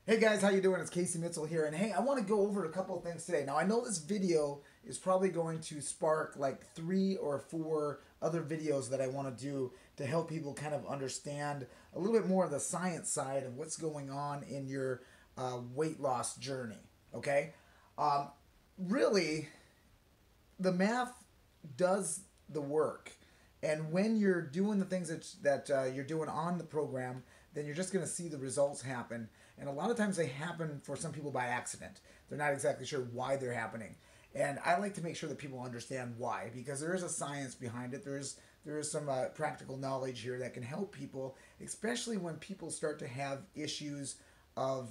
Hey guys, how you doing? It's Casey Mitchell here, and hey, I want to go over a couple of things today. Now, I know this video is probably going to spark like 3 or 4 other videos that I want to do to help people kind of understand a little bit more of the science side of what's going on in your weight loss journey. Okay, um, really, the math does the work. And when you're doing the things that you're doing on the program, then you're just going to see the results happen. And a lot of times they happen for some people by accident. They're not exactly sure why they're happening. And I like to make sure that people understand why, because there is a science behind it. There is some practical knowledge here that can help people, especially when people start to have issues of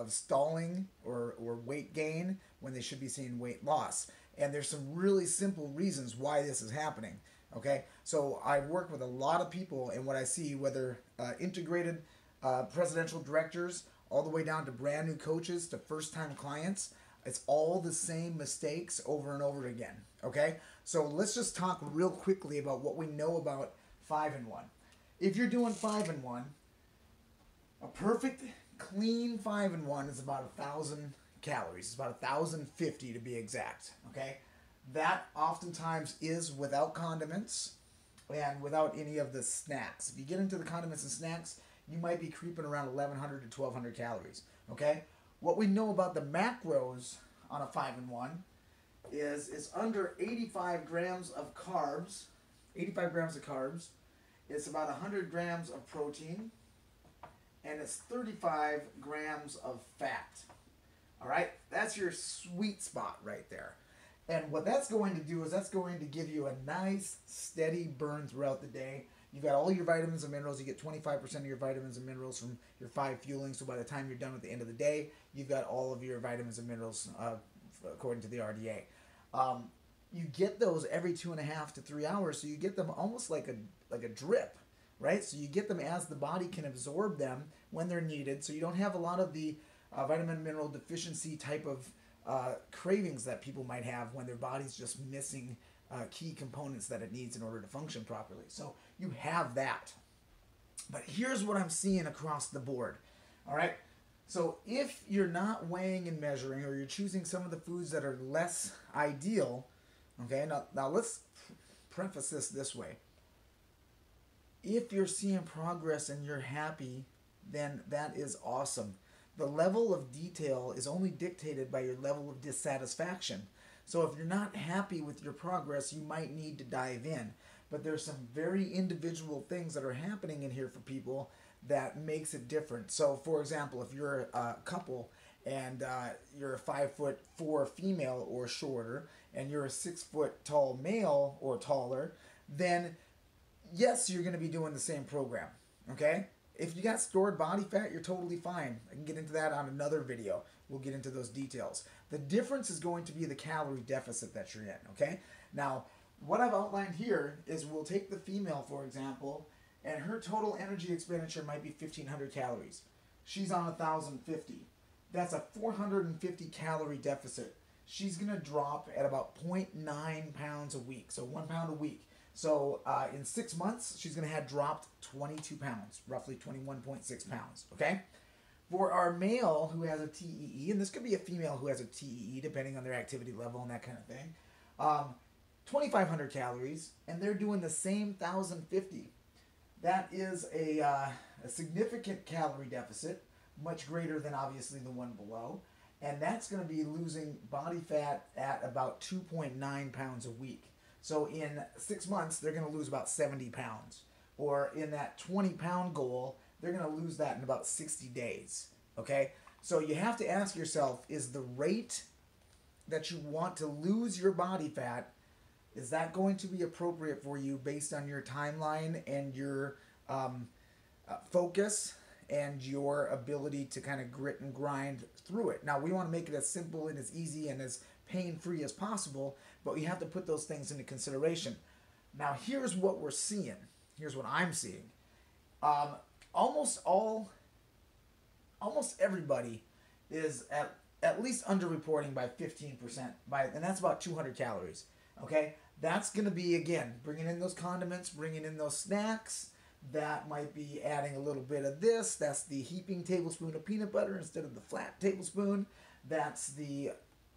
stalling or weight gain when they should be seeing weight loss. And there's some really simple reasons why this is happening. Okay, so I work with a lot of people, and what I see, whether integrated presidential directors, all the way down to brand new coaches to first time clients, it's all the same mistakes over and over again. Okay, so let's just talk real quickly about what we know about 5-in-1. If you're doing 5-in-1, a perfect clean 5-in-1 is about 1,000 calories. It's about 1,050 to be exact. Okay. That oftentimes is without condiments and without any of the snacks. If you get into the condiments and snacks, you might be creeping around 1,100 to 1,200 calories. Okay? What we know about the macros on a 5-in-1 is it's under 85 grams of carbs. 85 grams of carbs. It's about 100 grams of protein. And it's 35 grams of fat. All right? That's your sweet spot right there. And what that's going to do is that's going to give you a nice, steady burn throughout the day. You've got all your vitamins and minerals. You get 25% of your vitamins and minerals from your 5 fueling. So by the time you're done at the end of the day, you've got all of your vitamins and minerals according to the RDA. You get those every 2.5 to 3 hours. So you get them almost like a drip, right? So you get them as the body can absorb them when they're needed. So you don't have a lot of the vitamin and mineral deficiency type of cravings that people might have when their body's just missing key components that it needs in order to function properly. So you have that. But here's what I'm seeing across the board. All right. So if you're not weighing and measuring, or you're choosing some of the foods that are less ideal, okay, now let's preface this way. If you're seeing progress and you're happy, then that is awesome. The level of detail is only dictated by your level of dissatisfaction. So if you're not happy with your progress, you might need to dive in. But there's some very individual things that are happening in here for people that makes it different. So for example, if you're a couple and you're a 5'4" female or shorter, and you're a 6 foot tall male or taller, then yes, you're going to be doing the same program. Okay? If you got stored body fat, you're totally fine. I can get into that on another video. We'll get into those details. The difference is going to be the calorie deficit that you're in, okay? Now, what I've outlined here is we'll take the female, for example, and her total energy expenditure might be 1,500 calories. She's on 1,050. That's a 450 calorie deficit. She's going to drop at about 0.9 pounds a week, so 1 pound a week. So in 6 months, she's going to have dropped 22 pounds, roughly 21.6 pounds, okay? For our male who has a TEE, and this could be a female who has a TEE, depending on their activity level and that kind of thing, 2,500 calories, and they're doing the same 1,050. That is a significant calorie deficit, much greater than obviously the one below, and that's going to be losing body fat at about 2.9 pounds a week. So in 6 months, they're going to lose about 70 pounds. Or in that 20-pound goal, they're going to lose that in about 60 days. Okay? So you have to ask yourself, is the rate that you want to lose your body fat, is that going to be appropriate for you based on your timeline and your focus and your ability to kind of grit and grind through it? Now, we want to make it as simple and as easy and as pain-free as possible, but we have to put those things into consideration. Now, here's what we're seeing. Here's what I'm seeing. Almost everybody is at least underreporting by 15%, and that's about 200 calories. Okay, that's going to be, again, bringing in those condiments, bringing in those snacks, That might be adding a little bit of this. That's the heaping tablespoon of peanut butter instead of the flat tablespoon. That's the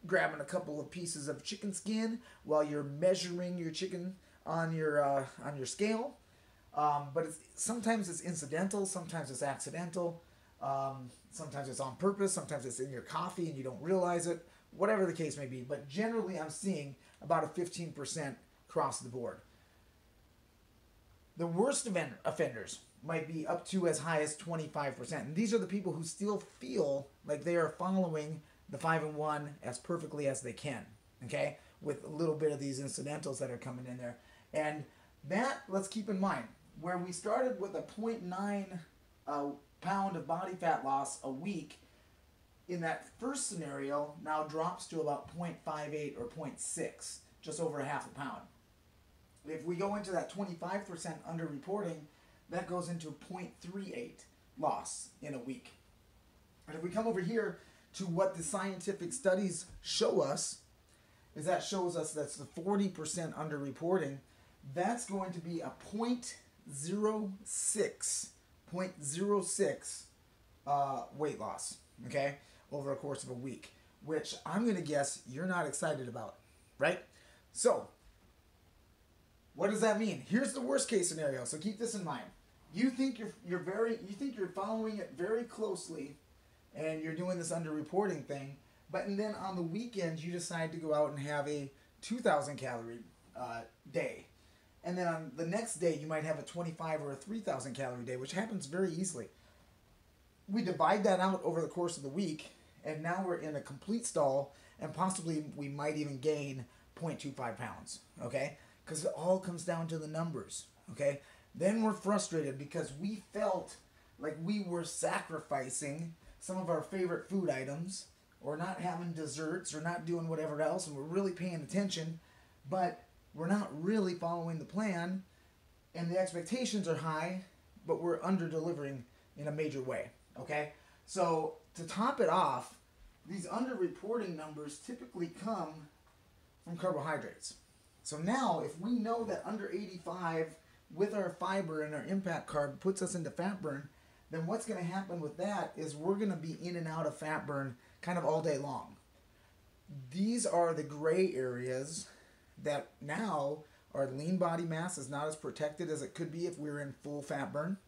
grabbing a couple of pieces of chicken skin while you're measuring your chicken on your scale. But sometimes it's incidental, sometimes it's accidental, sometimes it's on purpose, sometimes it's in your coffee and you don't realize it. Whatever the case may be. But generally, I'm seeing about a 15% across the board. The worst offenders might be up to as high as 25%. And these are the people who still feel like they are following the 5-in-1 as perfectly as they can, okay? With a little bit of these incidentals that are coming in there. And that, let's keep in mind, where we started with a 0.9 pound of body fat loss a week, in that first scenario now drops to about 0.58 or 0.6, just over a half a pound. If we go into that 25% underreporting, that goes into 0.38 loss in a week. And if we come over here to what the scientific studies show us, is that shows us that's the 40% underreporting, that's going to be a 0.06 weight loss, okay, over a course of a week, which I'm going to guess you're not excited about, right? So, what does that mean? Here's the worst case scenario, so keep this in mind. You think you're following it very closely, and you're doing this underreporting thing, but then on the weekends you decide to go out and have a 2,000 calorie day. And then on the next day, you might have a 25 or a 3,000 calorie day, which happens very easily. We divide that out over the course of the week, and now we're in a complete stall, and possibly we might even gain 0.25 pounds, okay? Because it all comes down to the numbers, okay? Then we're frustrated because we felt like we were sacrificing some of our favorite food items, or not having desserts, or not doing whatever else, and we're really paying attention, but we're not really following the plan, and the expectations are high, but we're under-delivering in a major way, okay? So, to top it off, these underreporting numbers typically come from carbohydrates. So now, if we know that under 85 with our fiber and our impact carb puts us into fat burn, then what's going to happen with that is we're going to be in and out of fat burn kind of all day long. These are the gray areas that now our lean body mass is not as protected as it could be if we were in full fat burn,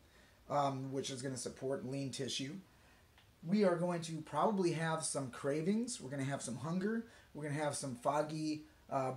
which is going to support lean tissue. We are going to probably have some cravings. We're going to have some hunger. We're going to have some foggy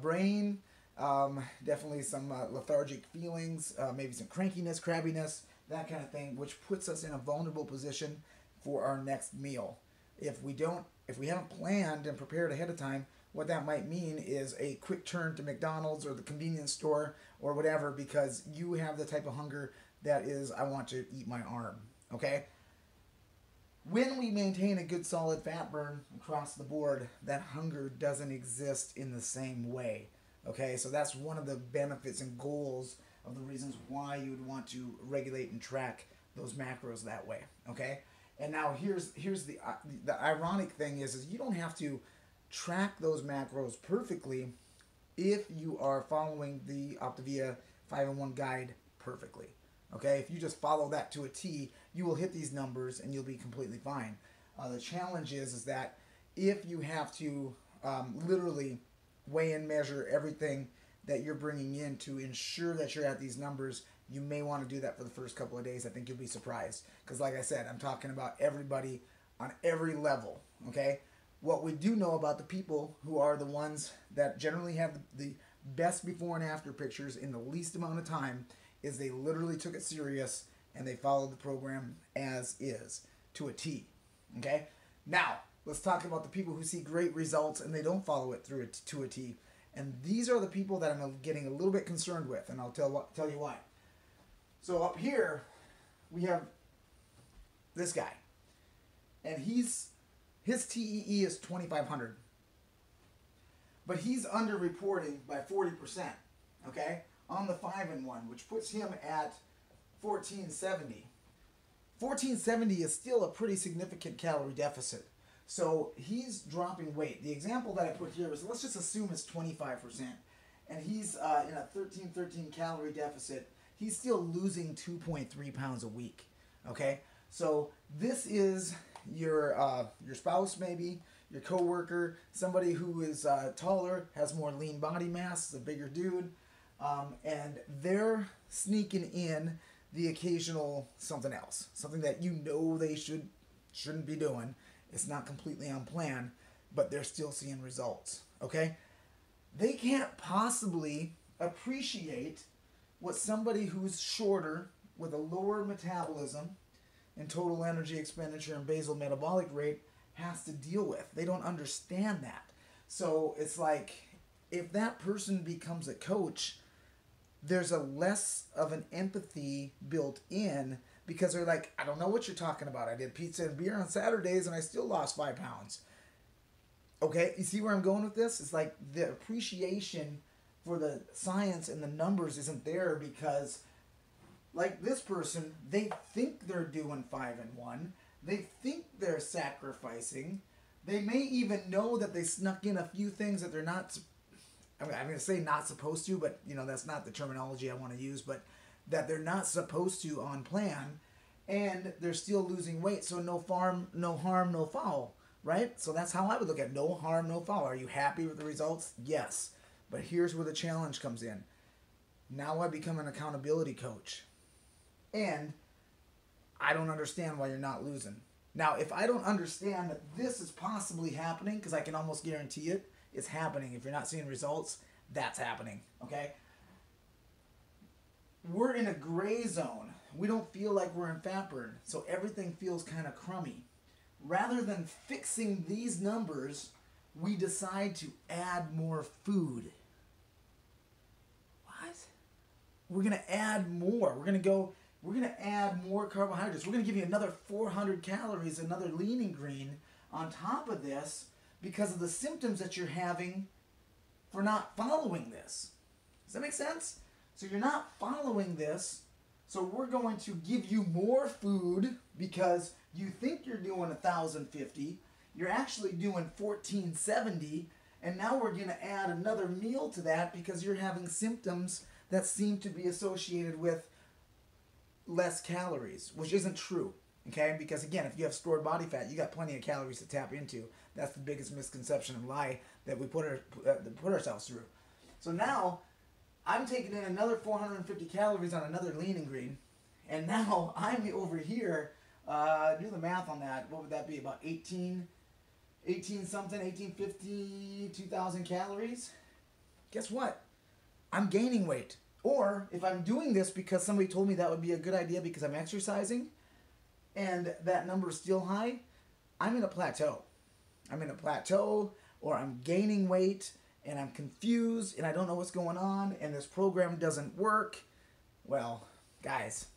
brain, definitely some lethargic feelings, maybe some crankiness, crabbiness, that kind of thing, which puts us in a vulnerable position for our next meal. If we haven't planned and prepared ahead of time, what that might mean is a quick turn to McDonald's or the convenience store or whatever, because you have the type of hunger that is, I want to eat my arm, okay? When we maintain a good solid fat burn across the board, that hunger doesn't exist in the same way, okay? So that's one of the benefits and goals of the reasons why you would want to regulate and track those macros that way, okay? And now here's the ironic thing is you don't have to track those macros perfectly if you are following the Optavia 5-in-1 guide perfectly. Okay, if you just follow that to a T, you will hit these numbers and you'll be completely fine. The challenge is that if you have to literally weigh and measure everything that you're bringing in to ensure that you're at these numbers, you may want to do that for the first couple of days. I think you'll be surprised. Because like I said, I'm talking about everybody on every level, okay? What we do know about the people who are the ones that generally have the best before and after pictures in the least amount of time is they literally took it serious and they followed the program as is to a T, okay? Now, let's talk about the people who see great results and they don't follow it through to a T. And these are the people that I'm getting a little bit concerned with, and I'll tell you why. So up here, we have this guy. And his TEE is 2,500. But he's underreporting by 40%, okay, on the 5-in-1, which puts him at 1,470. 1,470 is still a pretty significant calorie deficit. So he's dropping weight. The example that I put here is, let's just assume it's 25%. And he's in a 13 calorie deficit. he's still losing 2.3 pounds a week. Okay, so this is your spouse, maybe your coworker, somebody who is taller, has more lean body mass, is a bigger dude, and they're sneaking in the occasional something else, something that you know they shouldn't be doing. It's not completely on plan, but they're still seeing results. Okay, they can't possibly appreciate what somebody who's shorter with a lower metabolism and total energy expenditure and basal metabolic rate has to deal with. They don't understand that. So it's like, if that person becomes a coach, there's a less of an empathy built in, because they're like, I don't know what you're talking about. I did pizza and beer on Saturdays and I still lost 5 pounds. Okay, you see where I'm going with this? It's like the appreciation for the science and the numbers isn't there, because like this person, they think they're doing 5 and 1. They think they're sacrificing. They may even know that they snuck in a few things that they're not, I'm going to say not supposed to, but that's not the terminology I want to use, but that they're not supposed to on plan, and they're still losing weight. So no harm, no foul, right? So that's how I would look at no harm, no foul. Are you happy with the results? Yes. But here's where the challenge comes in. Now I become an accountability coach, and I don't understand why you're not losing. Now, if I don't understand that this is possibly happening, because I can almost guarantee it's happening. If you're not seeing results, that's happening, okay? We're in a gray zone. We don't feel like we're in fat burn, so everything feels kind of crummy. Rather than fixing these numbers, we decide to add more food. What? We're going to add more. We're going to add more carbohydrates. We're going to give you another 400 calories, another lean and green on top of this, because of the symptoms that you're having for not following this. Does that make sense? So you're not following this, so we're going to give you more food because you think you're doing 1,050. You're actually doing 1,470, and now we're going to add another meal to that because you're having symptoms that seem to be associated with less calories, which isn't true, okay? Because again, if you have stored body fat, you got plenty of calories to tap into. That's the biggest misconception and lie that we put ourselves through. So now I'm taking in another 450 calories on another lean and green, and now I'm over here, do the math on that, what would that be, about 18 something, 1850, 2,000 calories? Guess what? I'm gaining weight. Or if I'm doing this because somebody told me that would be a good idea because I'm exercising, and that number is still high, I'm in a plateau. I'm in a plateau, or I'm gaining weight, and I'm confused, and I don't know what's going on, and this program doesn't work. Well, guys,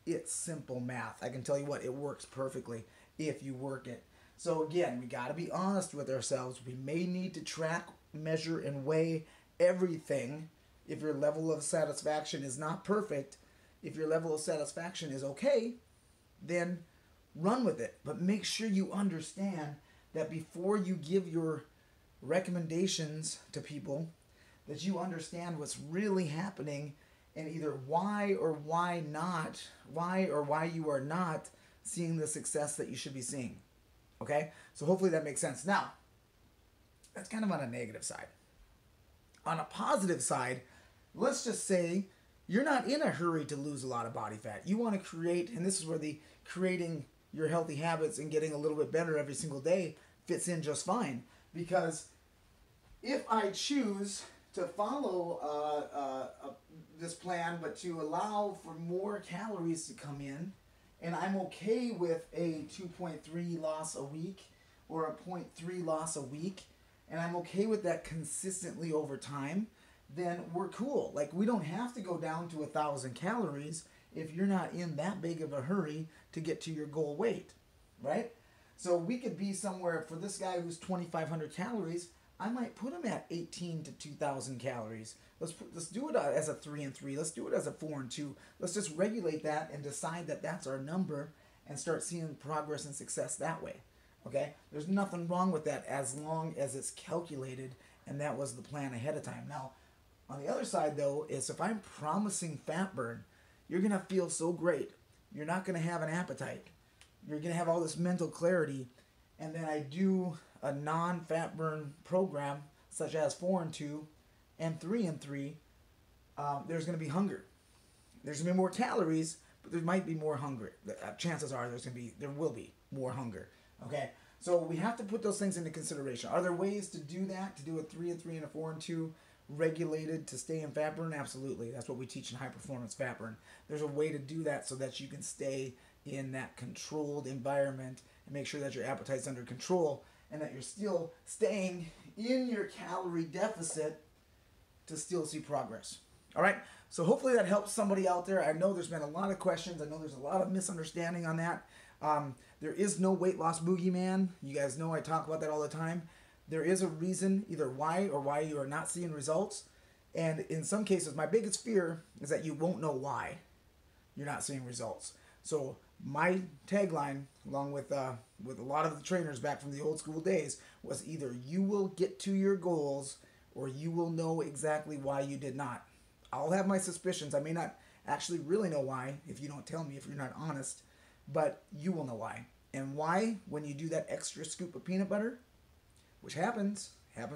it's simple math. I can tell you what, it works perfectly if you work it. So again, we got to be honest with ourselves. We may need to track, measure, and weigh everything. If your level of satisfaction is not perfect, if your level of satisfaction is okay, then run with it. But make sure you understand that before you give your recommendations to people, that you understand what's really happening, and either why or why you are not seeing the success that you should be seeing. Okay? So hopefully that makes sense. Now, that's kind of on a negative side. On a positive side, let's just say you're not in a hurry to lose a lot of body fat. You want to create, and this is where the creating your healthy habits and getting a little bit better every single day fits in just fine. Because if I choose to follow this plan, but to allow for more calories to come in, and I'm okay with a 2.3 loss a week or a 0.3 loss a week, and I'm okay with that consistently over time, then we're cool. Like, we don't have to go down to 1,000 calories if you're not in that big of a hurry to get to your goal weight, right? So we could be somewhere, for this guy who's 2,500 calories, I might put him at 18 to 2,000 calories. Let's do it as a 3 and 3. Let's do it as a 4 and 2. Let's just regulate that and decide that that's our number and start seeing progress and success that way. Okay? There's nothing wrong with that as long as it's calculated and that was the plan ahead of time. Now, on the other side, though, is if I'm promising fat burn you're going to feel so great. You're not going to have an appetite. You're going to have all this mental clarity. And then I do a non-fat burn program, such as 4 and 2 and 3 and 3. There's going to be hunger. There's going to be more calories, but there might be more hunger. Chances are there will be more hunger. Okay? So we have to put those things into consideration. Are there ways to do that, to do a 3 and 3 and a 4 and 2 regulated to stay in fat burn? Absolutely. That's what we teach in high performance fat burn. There's a way to do that so that you can stay in that controlled environment and make sure that your appetite's under control and that you're still staying in your calorie deficit to still see progress. All right? So hopefully that helps somebody out there. I know there's been a lot of questions. I know there's a lot of misunderstanding on that. There is no weight loss boogeyman. You guys know I talk about that all the time. There is a reason either why you are not seeing results. And in some cases, my biggest fear is that you won't know why you're not seeing results. So my tagline, along with a lot of the trainers back from the old school days, was either you will get to your goals or you will know exactly why you did not. I'll have my suspicions. I may not actually really know why if you don't tell me, if you're not honest, but you will know why. And why, when you do that extra scoop of peanut butter, which happens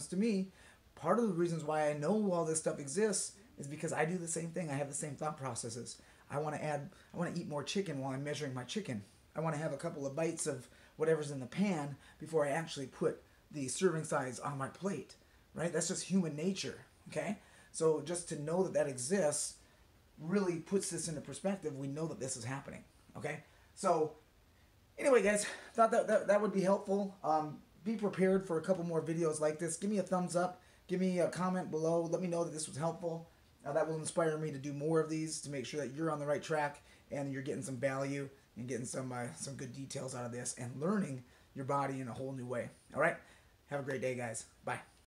to me, part of the reasons why I know all this stuff exists is because I do the same thing. I have the same thought processes. I want to eat more chicken while I'm measuring my chicken. I want to have a couple of bites of whatever's in the pan before I actually put the serving size on my plate, right? That's just human nature, okay? So just to know that that exists really puts this into perspective. We know that this is happening, okay? So anyway, guys, thought that would be helpful. Be prepared for a couple more videos like this. Give me a thumbs up. Give me a comment below. Let me know that this was helpful. That will inspire me to do more of these to make sure that you're on the right track and you're getting some value and getting some good details out of this and learning your body in a whole new way. All right? Have a great day, guys. Bye.